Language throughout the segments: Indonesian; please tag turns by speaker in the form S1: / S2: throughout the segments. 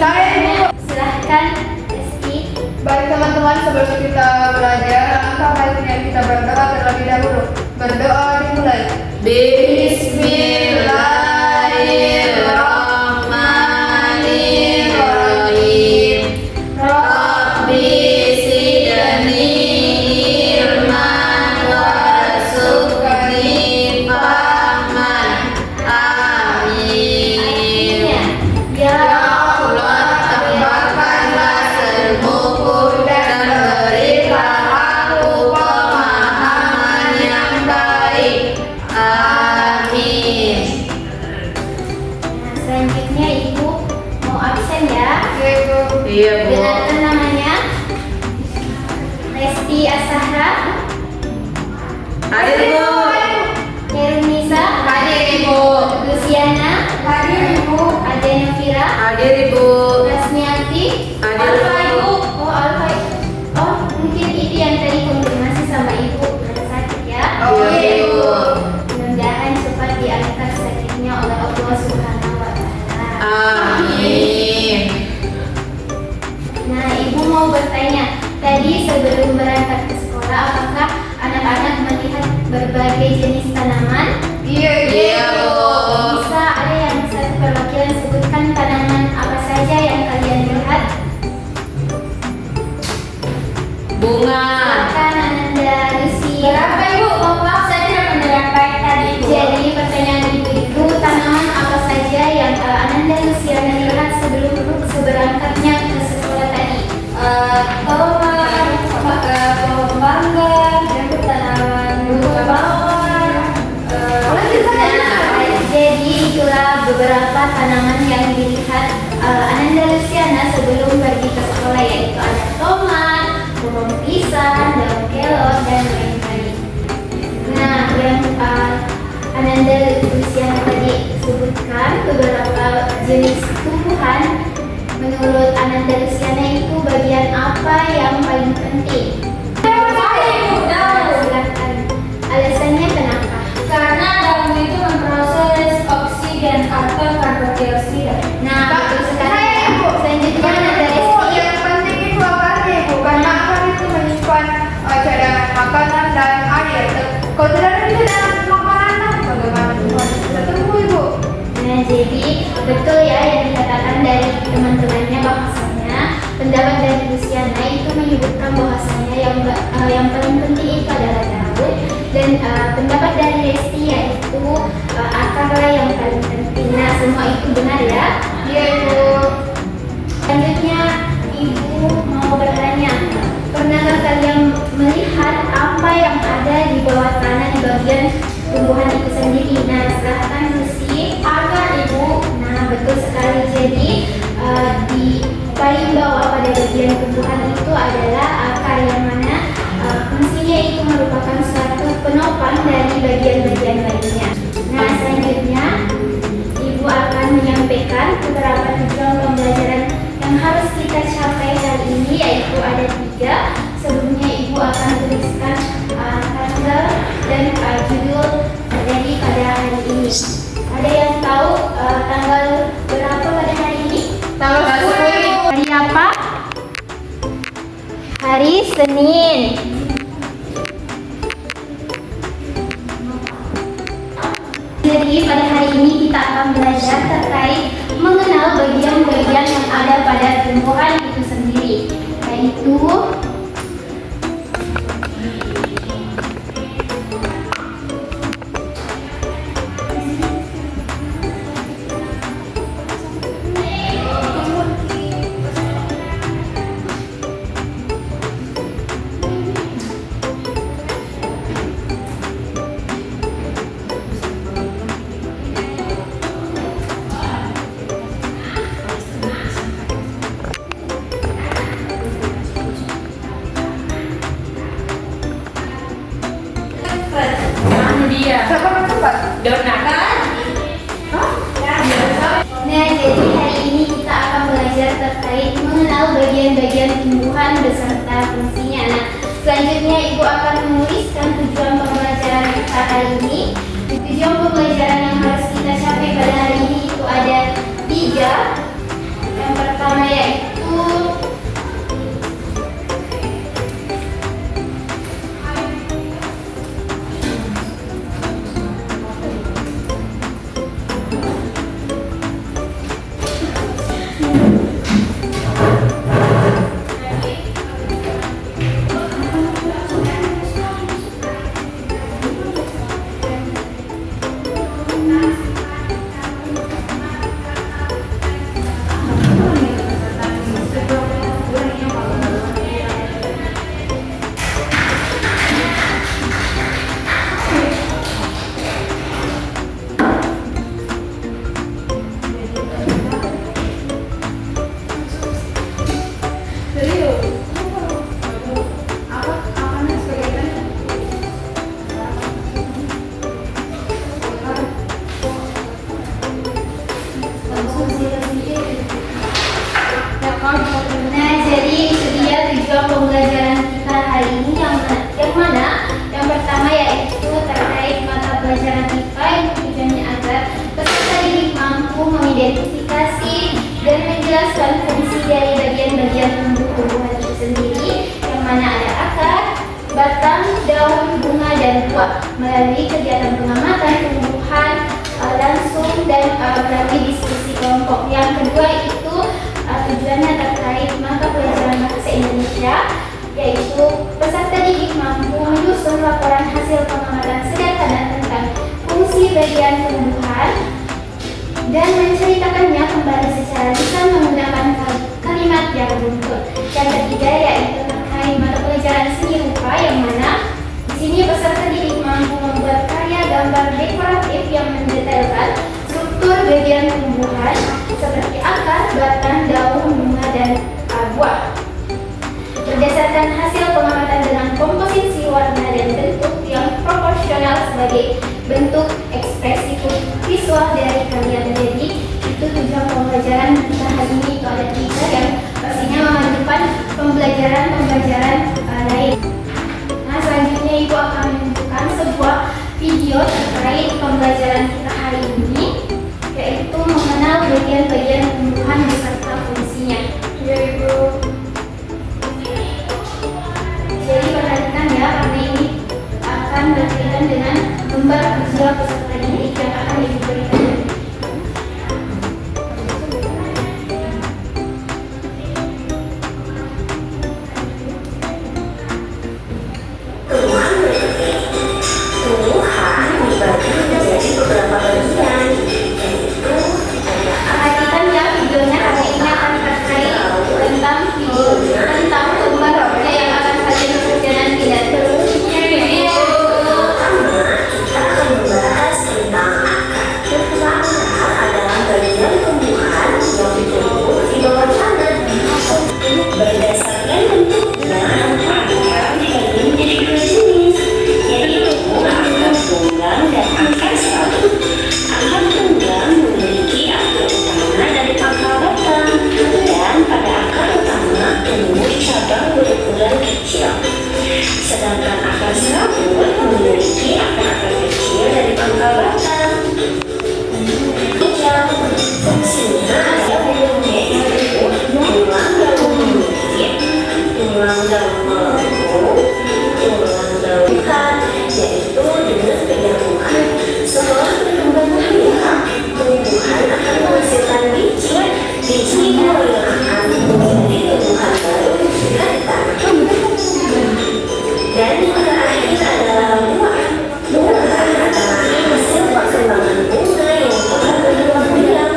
S1: saya, Ibu.
S2: Silahkan, Esti.
S1: Baik teman-teman, sebelum kita belajar, alangkah baiknya kita berdoa terlebih dahulu. Berdoa dimulai. Bismillahirrahmanirrahim. Rabbi zidni ilman warzuqni fahman. Amin.
S2: Ya
S1: Allah, tambahkanlah ilmuku dan berilah aku pemahaman yang baik. Amin.
S2: Nah, selanjutnya Ibu mau absen ya.
S1: Iya, Bu.
S2: Dengarkan namanya. Lesti Asahra,
S1: Hadir, Bu.
S2: Herunisa,
S1: Hadir, Ibu.
S2: Luciana,
S1: Hadir, Ibu.
S2: Adena Fira,
S1: Hadir, Ibu.
S2: Rasmiati,
S1: Hadir,
S2: Alfa,
S1: Bu.
S2: Ibu. Oh, Alfa. Oh, mungkin itu yang tadi konfirmasi sama Ibu pada sakit ya.
S1: Oke, Ibu.
S2: Mudah-mudahan cepat diangkat sakitnya oleh Allah Subhanahu wa Ta'ala.
S1: Amin.
S2: Nah, Ibu mau bertanya, tadi sebelum berangkat ke sekolah, apakah anak-anak melihat berbagai jenis tanaman?
S1: Iya, Bu.
S2: Bisa ada yang satu perwakilan sebutkan tanaman apa saja yang kalian lihat?
S1: Bunga.
S2: Silakan Ananda Lucy.
S1: Berapa, Ibu?
S2: Maaf, saya tidak mendengar baik tadi, Ibu. Jadi pertanyaan Ibu itu tanaman apa saja yang Ananda Luciana lihat sebelum seberangkatnya ke sekolah tadi?
S1: Pohon mangga, tanaman bunga mawar.
S2: Jadi itulah beberapa tanaman yang dilihat Ananda Luciana sebelum pergi ke sekolah, yaitu ada tomat, pohon pisang, daun kelor, dan lain-lain. Nah, yang Ananda Luciana tadi sebutkan beberapa jenis tumbuhan. Menurut Ananda Luciana itu bagian apa yang paling penting? Silakan. Alasannya kenapa?
S3: Karena daun itu memproses oksigen atau karbon dioksida.
S2: Nah, betul sekali.
S1: Saya, Ibu.
S2: Selanjutnya ada
S1: Ibu,
S2: Esti.
S1: yang penting itu apa sih, Bu? Karena akan itu menyimpan cadangan makanan dan air. Kalau tidak ada cadangan makanan, bagaimana Tuhan bisa tumbuh, Ibu?
S2: Nah, jadi betul ya yang dikatakan dari teman-temannya, bahwasanya pendapat dari Luciana itu menyebutkan bahwasanya yang paling penting itu adalah daun, dan pendapat dari Lesti yaitu akarlah yang paling penting. Nah, semua itu benar ya.
S1: Iya, Ibu.
S2: Selanjutnya Ibu mau bertanya, pernahkah kalian melihat apa yang ada di bawah tanah di bagian tumbuhan itu sendiri? Nah, silahkan Lucy.
S3: Akar, Ibu.
S2: Nah, betul sekali. Jadi di paling bawah pada bagian tumbuhan itu adalah akar, yang mana fungsinya itu merupakan suatu penopang dari bagian-bagian lainnya. Nah, selanjutnya Ibu akan menyampaikan beberapa tujuan pembelajaran yang harus kita capai hari ini, yaitu ada 3. Sebelumnya Ibu akan tuliskan tanggal dan judul dari pada hari ini. Ada yang tahu tanggal berapa pada hari ini?
S1: Tanggal 10, Ibu.
S2: Hari apa? Hari Senin. Jadi pada hari ini kita akan belajar terkait mengenal bagian-bagian yang ada pada tumbuhan itu sendiri, yaitu
S1: Siapa cepat?
S3: Donat.
S2: Nah, jadi hari ini kita akan belajar terkait mengenal bagian-bagian tumbuhan beserta fungsinya. Nah, selanjutnya Ibu akan menuliskan tujuan pembelajaran kita hari ini. Tujuan pembelajaran yang harus kita capai pada hari ini itu ada 3. Yang pertama melalui kegiatan pengamatan tumbuhan langsung dan melalui diskusi kelompok. Yang kedua itu tujuannya terkait mata pelajaran bahasa Indonesia, yaitu peserta didik mampu menyusun laporan hasil pengamatan sederhana tentang fungsi bagian tumbuhan dan menceritakannya kembali secara lisan menggunakan kalimat yang runtut. Yang ketiga yaitu terkait mata pelajaran seni rupa, yang mana di sini peserta didik mampu membuat karya gambar dekoratif yang mendetailkan struktur bagian tumbuhan seperti akar, batang, daun, bunga, dan buah. Berdasarkan hasil pengamatan dengan komposisi warna dan bentuk yang proporsional sebagai bentuk ekspresi visual dari karya. Jadi itu tujuan pembelajaran kita hari ini. Itu ada 3 yang pastinya memadukan pembelajaran lain. Nah, selanjutnya Ibu akan menunjukkan sebuah video terkait pembelajaran kita hari ini, yaitu mengenal bagian-bagian tumbuhan beserta fungsinya.
S1: Ya, Ibu.
S2: Jadi perhatikan ya, karena ini akan berkaitan dengan lembar kerja peserta didik yang akan diberikan.
S4: Tumbuhan dibagi menjadi beberapa bagian, yaitu
S2: Perhatikan ya videonya, karena ini akan terkait tentang lembar kerja yang akan kalian bekerja nanti. Dan
S4: kita akan membahas tentang akar. Akar adalah bagian tumbuhan yang ditumbuh di bawah tanah. Berdasarkan bentuknya, akar dibagi menjadi 2 jenis, yaitu akar tunggang dan akar serabut. Akar tunggang memiliki akar utama dari pangkal batang, dan pada akar utama tumbuh cabang berukuran kecil. Sedangkan akar serabut memiliki akar-akar kecil dari pangkal batang. Fungsinya adalah yaitu tulang daun memiliki, tulang daun melengkung, tulang daun ikan, yaitu dengan penyambungan. Setelah berkembang biak, tumbuhan akan menghasilkan biji. Biji itu yang akan menjadi tumbuhan baru dari tanah. Dan yang terakhir adalah buah. Buah adalah hasil perkembangan bunga yang telah berkembang biak.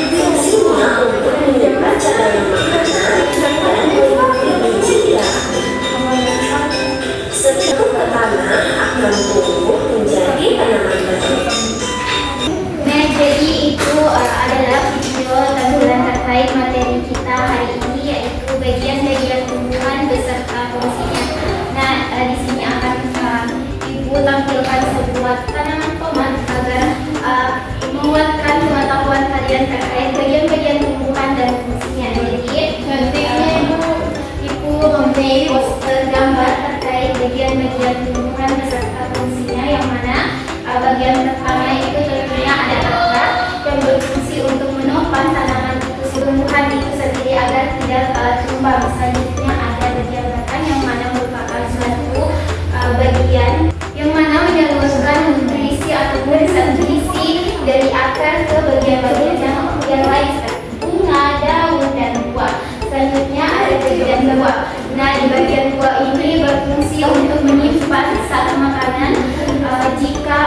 S4: Fungsinya untuk menyebar cahaya makanan dan melindungi biji biak. Setelah pertama akan tumbuh menjadi tanaman baru.
S2: Nah, jadi itu adalah video tampilan terkait materi kita hari ini, yaitu bagian-bagian tumbuhan beserta fungsinya. Nah, di sini akan Ibu tampilkan sebuah tanaman tomat agar menguatkan pengetahuan kalian terkait bagian-bagian tumbuhan dan fungsinya. Jadi Ibu mempunyai poster gambar terkait bagian-bagian tumbuhan beserta fungsinya, yang mana bagian pertama itu tentunya ada akar yang berfungsi untuk menopang tanaman tumbuhan itu sendiri agar tidak tumbang. Selanjutnya ada bagian batang, yang mana merupakan suatu bagian yang mana menyalurkan nutrisi atau barisan nutrisi dari akar ke bagian-bagian yang lain seperti bunga, daun, dan buah. Selanjutnya ada bagian buah. Nah, di bagian buah ini berfungsi untuk menyimpan sisa makanan jika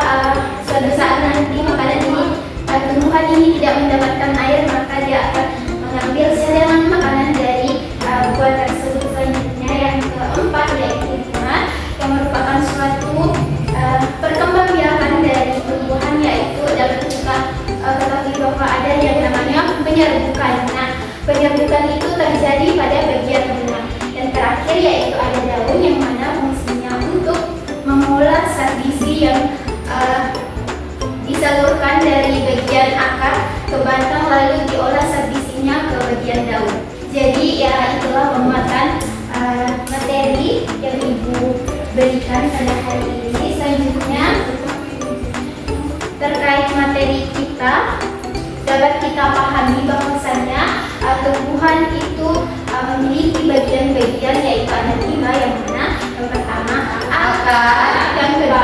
S2: suatu saat nanti makanan ini tumbuhan ini tidak mendapatkan air, maka dia akan mengambil cadangan makanan dari buah tersebut. Selanjutnya yang keempat yaitu bunga, yang merupakan suatu perkembangbiakan dari tumbuhan, yaitu dapat kita ketahui bahwa ada yang namanya penyerbukan. Nah, penyerbukan itu terjadi pada bagian bunga. Dan terakhir yaitu ada daun, yang mana fungsinya untuk mengolah zat gizi yang disalurkan dari bagian akar ke batang lalu diolah zat gizinya ke bagian daun. Jadi ya itulah pemuatan materi yang Ibu berikan pada hari ini. Selanjutnya terkait materi kita, dapat kita pahami bahwasannya tumbuhan itu memiliki bagian-bagian, yaitu ada 5, yang mana yang pertama akar, yang kedua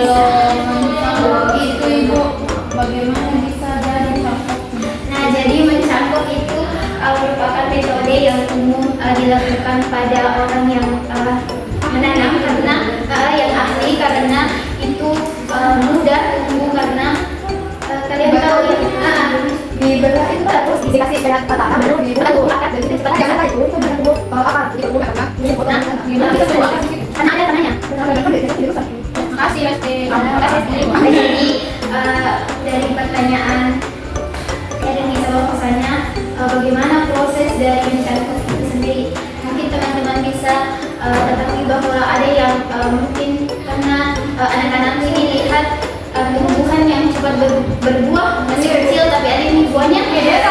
S3: Kalau itu Ibu, bagaimana bisa jadi cangkoknya?
S2: Nah, jadi mencangkok itu merupakan metode yang umum dilakukan pada orang yang menanam karena yang ahli, karena itu mudah tumbuh karena kalian tahu ya,
S1: Dibelah itu terus dikasih kayak tanah baru dibelah akar dan itu jangan tahu itu tumbuh akar itu bukan karena ini
S2: karena ada tanahnya.
S3: Terima kasih Lesti.
S2: Jadi dari pertanyaan yang dijawab misalnya bagaimana proses dari mencangkok itu sendiri, mungkin teman-teman bisa ketahui bahwa ada yang mungkin karena anak-anak ini lihat tumbuhan yang cepat berbuah masih kecil, tapi ada yang buahnya
S1: Biasa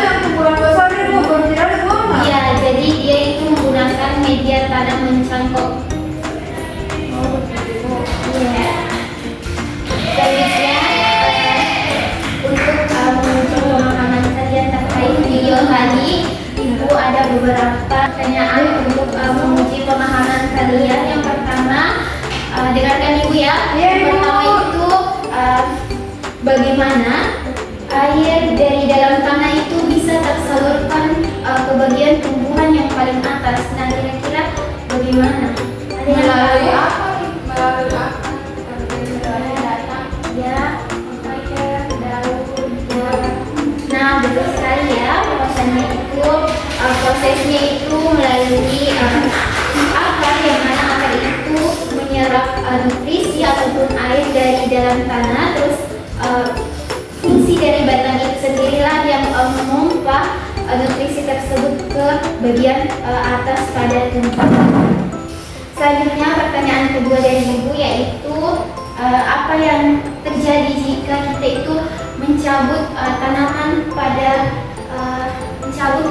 S1: yang tumbuhan besar itu baru tidak ada buah.
S2: ya, jadi dia itu menggunakan media tanam mencangkok. Iya. Selanjutnya untuk menuju pemahaman kalian terkait video tadi, Ibu ada beberapa pertanyaan untuk menguji pemahaman kalian. Yang pertama, dengarkan Ibu ya. Yang pertama itu bagaimana air dari dalam tanah itu bisa tersalurkan ke bagian tumbuhan yang paling atas. Nah, kira-kira bagaimana? Ada yang
S1: Melalui
S2: tahu?
S1: apa? Melalui apa?
S2: Ya, makanya daun ya. Nah, betul sekali ya. Prosesnya itu melalui akar, yang mana akar itu menyerap nutrisi ataupun air dari dalam tanah. Terus fungsi dari batang itu sendirilah yang memompa nutrisi tersebut ke bagian atas pada tumbuhan. Selanjutnya pertanyaan kedua dari Ibu yaitu apa yang terjadi jika kita itu mencabut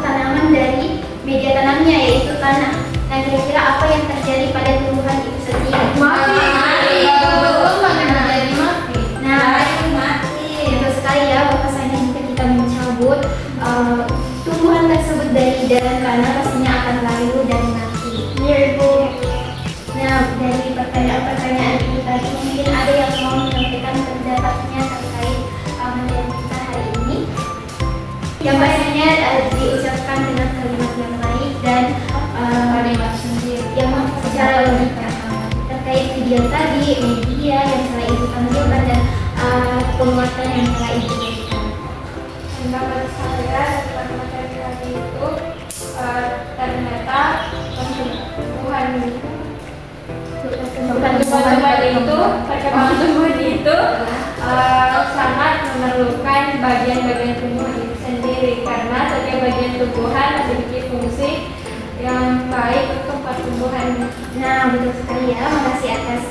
S2: tanaman dari media tanamnya yaitu tanah. Nah, kira-kira apa yang terjadi pada tumbuhan itu sendiri? Nah, betul sekali ya, bahwasanya jika kita mencabut tumbuhan tersebut dari dalam tanah pastinya akan layu dan mati. Iya Ibu. Nah, dari pertanyaan itu tadi mungkin ada yang mau menyampaikan pendapatnya terkait materi kita hari ini. Yang pastinya diucapkan dengan kalimat yang baik dan
S3: Kalimat sendiri.
S2: yang secara logika terkait video tadi, media yang telah Ibu tampilkan dan penguatan yang telah Ibu berikan.
S1: Pendapat saya tentang materi tadi itu ternyata perkembangan tumbuhan itu sangat memerlukan bagian-bagian tumbuhan itu sendiri karena setiap bagian tumbuhan memiliki fungsi yang baik untuk pertumbuhan.
S2: Nah, betul sekali ya. Makasih atas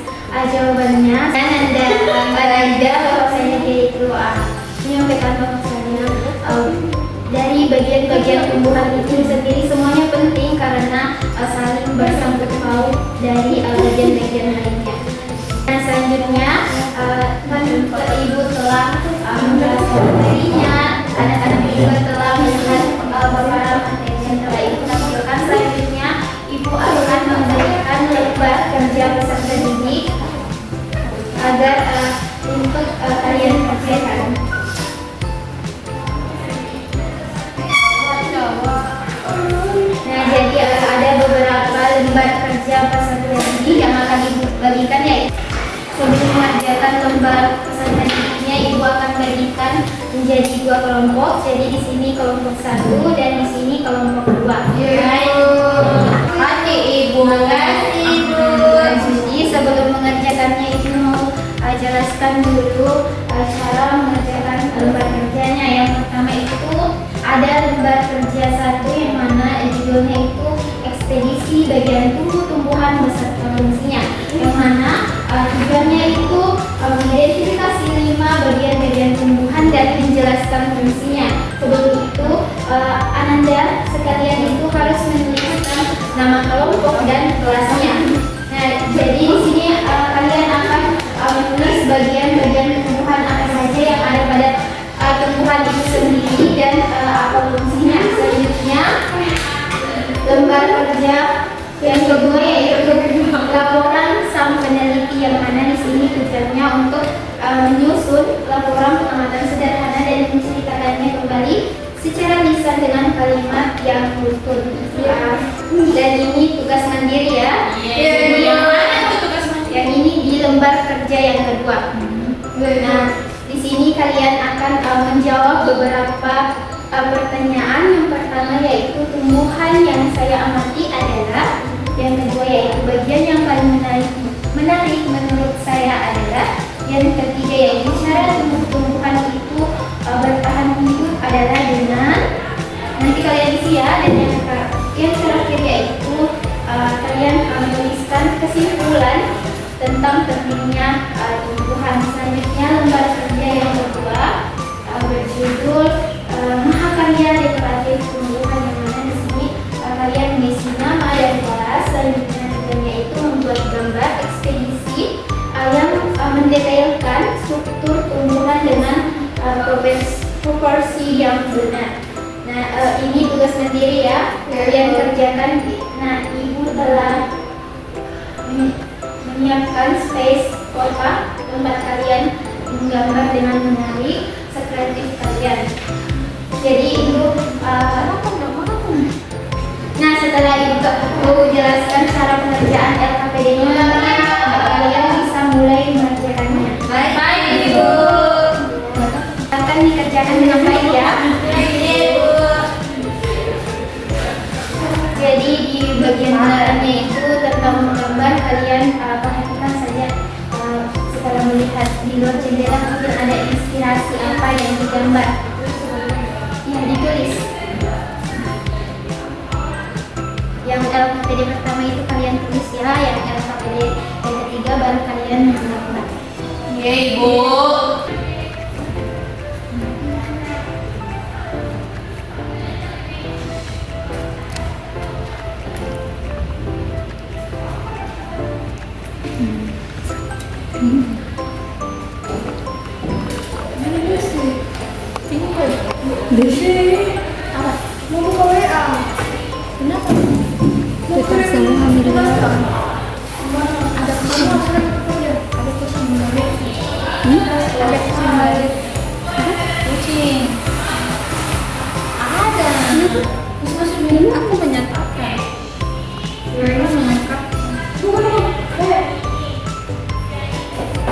S2: jawabannya. Dan Anda Naida bahwasanya dia itu menyampaikan bahwasanya dari bagian-bagian tumbuhan itu sendiri semuanya penting karena saling bersangkut paut dari bagian-bagian lainnya. Nah, selanjutnya kan Ibu telah menjelaskan materinya, anak-anak juga telah melihat beberapa materi yang telah Ibu tampilkan. Selanjutnya Ibu akan memberikan lembar kerja peserta didik agar untuk kalian kerjakan. Nah, jadi ada beberapa lembar kerja peserta didik yang akan Ibu bagikan ya. Sebelum mengerjakan lembar peserta didiknya, Ibu akan bagikan menjadi 2 kelompok. Jadi di sini kelompok 1 dan di sini kelompok 2.
S3: Hati Ibu.
S2: Makasih Ibu. Jadi sebelum mengerjakannya Ibu mau jelaskan dulu cara mengerjakan lembar kerjanya. Yang pertama itu ada lembar kerja 1 yang mana judulnya itu ekspedisi bagian tumbuh-tumbuhan beserta fungsinya, yang mana tujuannya itu mengidentifikasi 5 bagian-bagian tumbuhan dan menjelaskan fungsinya. Sebelum itu Ananda sekalian itu harus menuliskan nama kelompok dan kelasnya. Nah, jadi di sini kalian akan menulis bagian-bagian tumbuhan apa saja yang ada pada tumbuhan itu sendiri dan apa fungsinya. Selanjutnya lembar kerja yang kedua yaitu laporan sampai mengamati, yang mana di sini tujuannya untuk menyusun laporan pengamatan sederhana dan menceritakannya kembali secara lisan dengan kalimat yang betul. Dan ini tugas mandiri ya. Jadi yang ini di lembar kerja yang kedua. Nah, di sini kalian akan menjawab beberapa pertanyaan. Yang pertama yaitu tumbuhan yang saya amati adalah. Yang kedua yaitu bagian yang paling menarik menurut saya adalah. Yang ketiga yaitu cara tumbuhan itu bertahan hidup adalah dengan. Nanti kalian isi ya. Dan yang terakhir yaitu kalian menuliskan kesimpulan tentang pentingnya tumbuhan. Selanjutnya lembar kerja yang kedua berjudul Mahakarya Dekoratif Tumbuhan, yang mana di sini kalian mengisi nama dan kelas. Selanjutnya tujuannya itu membuat gambar ekspedisi yang mendetailkan struktur tumbuhan dengan proporsi yang benar. Nah, ini tugas mandiri ya, kalian kerjakan. Nah, ibu telah menyiapkan space kota tempat kalian menggambar dengan menarik sekreatif kalian. Jadi ibu, nah setelah ibu jelaskan cara pengerjaan LKPD-nya, kalian bisa mulai mengerjakannya.
S1: Baik, Ibu.
S2: Akan dikerjakan dengan baik ya. Jadi di bagian belakangnya itu tentang menggambar, kalian perhatikan saja setelah melihat di luar jendela mungkin ada inspirasi apa yang digambar. Ya, ditulis. Yang LKPD pertama itu kalian tulis ya, yang LKPD yang ketiga baru kalian menggambar.
S1: Iya, Ibu. Desi,
S2: Apa?
S1: mau buka WA.
S2: Kenapa?
S1: Kita semua hamil dulu. Ada kucing.
S2: Ada kucing balik.
S1: Ada kucing balik. Kucing.
S2: Ada.
S1: Terus ini aku menyatakan. Ini mengangkat.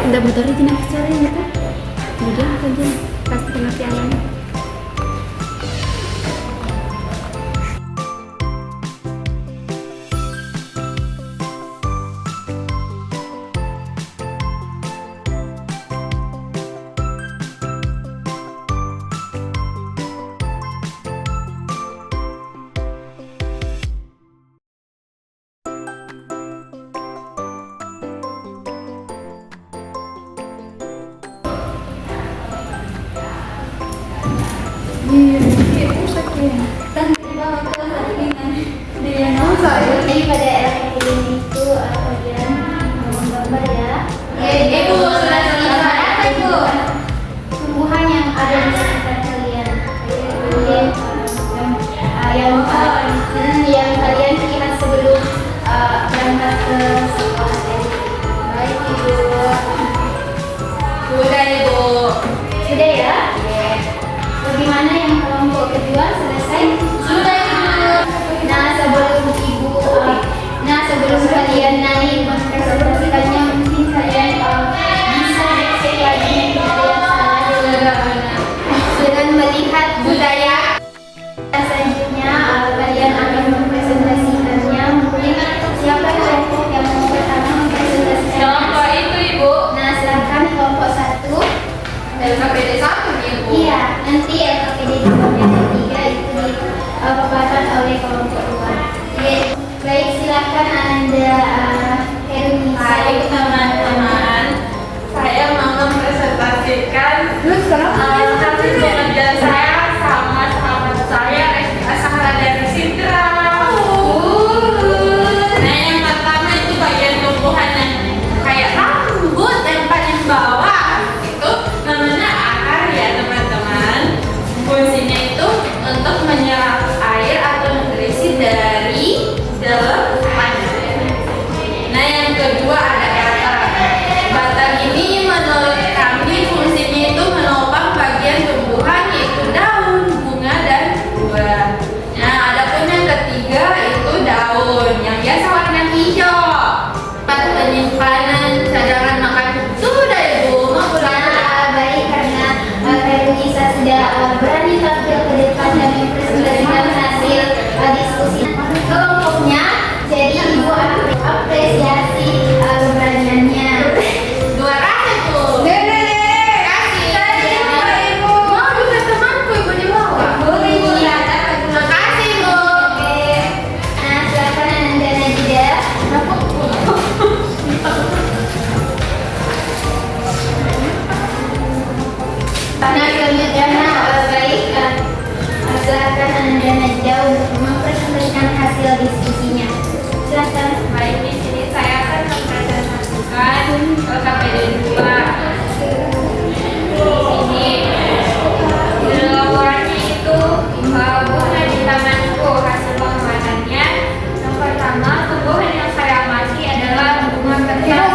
S3: Tidak motor itu nak cara ini kan? Kemudian kerja pasti pengertiannya.
S2: Jadi pada LKPD itu kalian menggambar ya.
S1: Ibu, sudah selesai apa, Ibu?
S2: Tumbuhan yang ada di sekitar kalian. Kemudian yang kalian lihat sebelum berangkat ke sekolah tadi.
S1: Baik, Ibu. Sudah, Ibu.
S2: Sudah ya? Bagaimana yang kelompok kedua selesai?
S1: Sudah, Ibu.
S2: Nah sebelum kalian naik mempresentasikannya, mungkin kalian bisa cek lagi kalian salah dengan melihat budaya. Selanjutnya kalian akan mempresentasikannya. Mungkin siapa kelompok yang mau pertama mempresentasikan?
S1: Kelompok itu, Ibu.
S2: Nah silakan kelompok 1.
S1: LKPD 1, Ibu.
S2: Iya, nanti LKPD 2 dan 3 itu dipaparkan oleh kelompok 2. Baik, silakan Anda Herunisa.
S3: Baik teman-teman, saya mau mempresentasikan
S1: Terus sekarang
S3: hasil pengerjaan saya sama
S2: dan mempresentasikan hasil diskusi kelompoknya. Jadi ibu apresiasi keberaniannya.
S1: Kasih. Ibu. Mau juga temanku, ibu dibawa.
S2: Boleh ibu ya.
S1: Terima kasih, Bu.
S2: Oke. Nah, silakan Anda Najida. Nah, selanjutnya baik, silakan Anda Najda untuk mempresentasikan hasil diskusinya. Silakan.
S1: Baik, di sini saya akan mempresentasikan KPD 2. Di sini laporannya itu bukan di tanganku hasil pengamatannya. Yang pertama, tumbuhan yang saya amati adalah bunga kertas.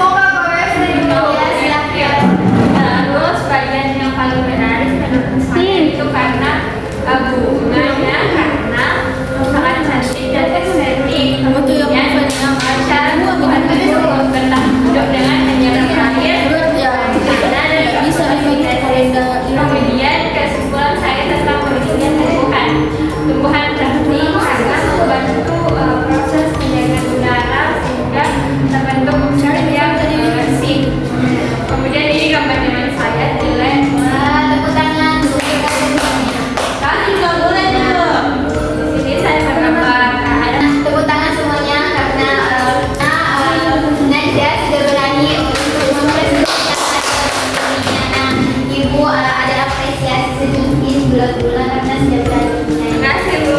S1: Terus bagian yang paling menarik menurut saya itu karena bunganya karena sangat cantik dan estetik. Kemudian cara tumbuhan itu berbentuk duduk dengan menyerap air karena bisa kemudian kesimpulan saya tentang penelitian tumbuhan penting karena membantu proses penjagaan udara sehingga terbentuk unsur yang bersih. Kemudian ini gambar teman saya jelek.
S2: Tepuk tangan.
S1: Kami nggak boleh dulu. Di sini saya menggambar ada
S2: Tepuk tangan semuanya karena Najda sudah berani untuk mempresentasikan hasil diskusinya. Nah, ibu ada apresiasi sedikit bulan-bulan karena sudah berani.
S1: terima kasih, Bu.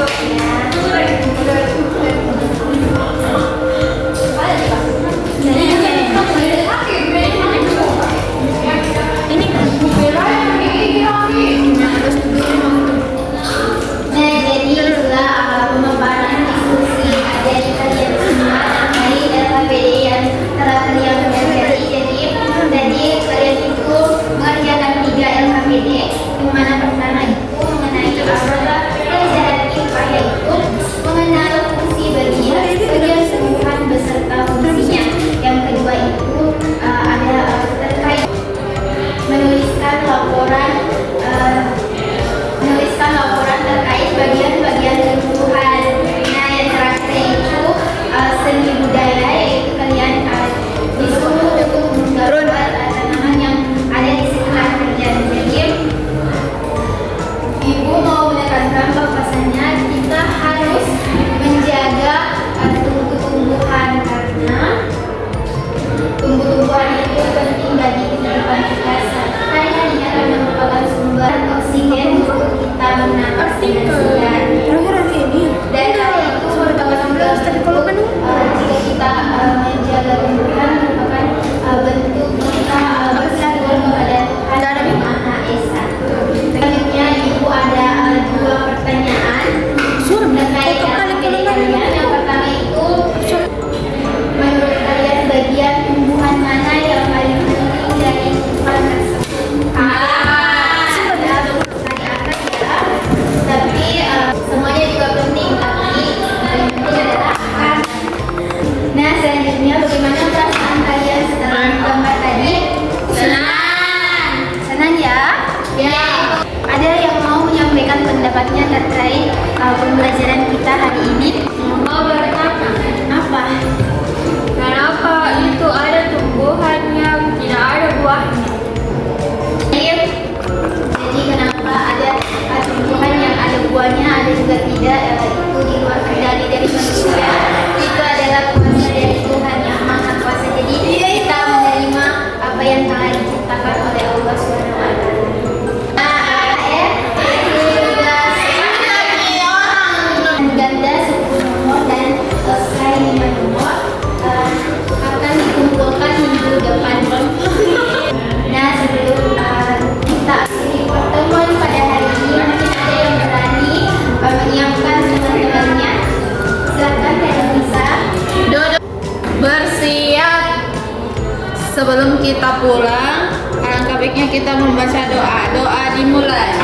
S2: Nah, jadi itulah pemaparan diskusi dari kalian semua terkait KPD yang telah kalian pelajari. Jadi kalian itu mengerjakan 3 LKPD, yang mana pertama itu mengenai pelajaran IPA, yaitu mengenal fungsi bagian tumbuhan beserta fungsinya. Yang kedua itu ada terkait menuliskan laporan terkait bagian-bagian tumbuhan. Nah, yang terakhir itu seni budaya, yaitu kalian disuruh untuk menggambar tanaman yang ada di sekitar kalian. Jadi ibu mau menekankan bahwasannya kita harus menjaga tumbuh-tumbuhan karena tumbuh-tumbuhan itu penting bagi kehidupan kita sehari-harinya karena merupakan sumber oksigen untuk kita bernafas dengan segar. Dan hal itu merupakan sumber untuk jika kita menjaga tumbuhan merupakan bentuk kita bersyukur kepada Tuhan Yang Maha Esa. Selanjutnya ibu ada 2 pertanyaan terkait LKPD kalian. Yang pertama itu, menurut kalian bagian tumbuhan mana yang paling penting dari tumbuhan tersebut? Tapi semuanya juga penting, tapi paling penting adalah akar. Nah, selanjutnya bagaimana perasaan kalian setelah menggambar tadi? Senang ya? Ya. Ada yang mau menyampaikan pendapatnya terkait pembelajaran kita hari ini?
S1: Mau bertanya,
S2: Apa?
S1: kenapa itu ada tumbuhan yang tidak ada buahnya?
S2: Jadi kenapa ada tumbuhan yang ada buahnya, ada juga tidak, itu di luar kendali dari manusia. Itu adalah kuasa dari Tuhan Yang Maha Kuasa. Jadi kita menerima apa yang telah diciptakan oleh Allah Subhanahu wa Ta'ala. Ganda 10 nomor dan selesai 5 nomor akan dikumpulkan minggu depan. Nah, sebelum kita akhiri pertemuan pada hari ini, mungkin ada yang berani menyiapkan teman-temannya. Silakan yang bisa.
S3: Bersiap. Sebelum kita pulang, alangkah baiknya kita membaca doa. Doa dimulai.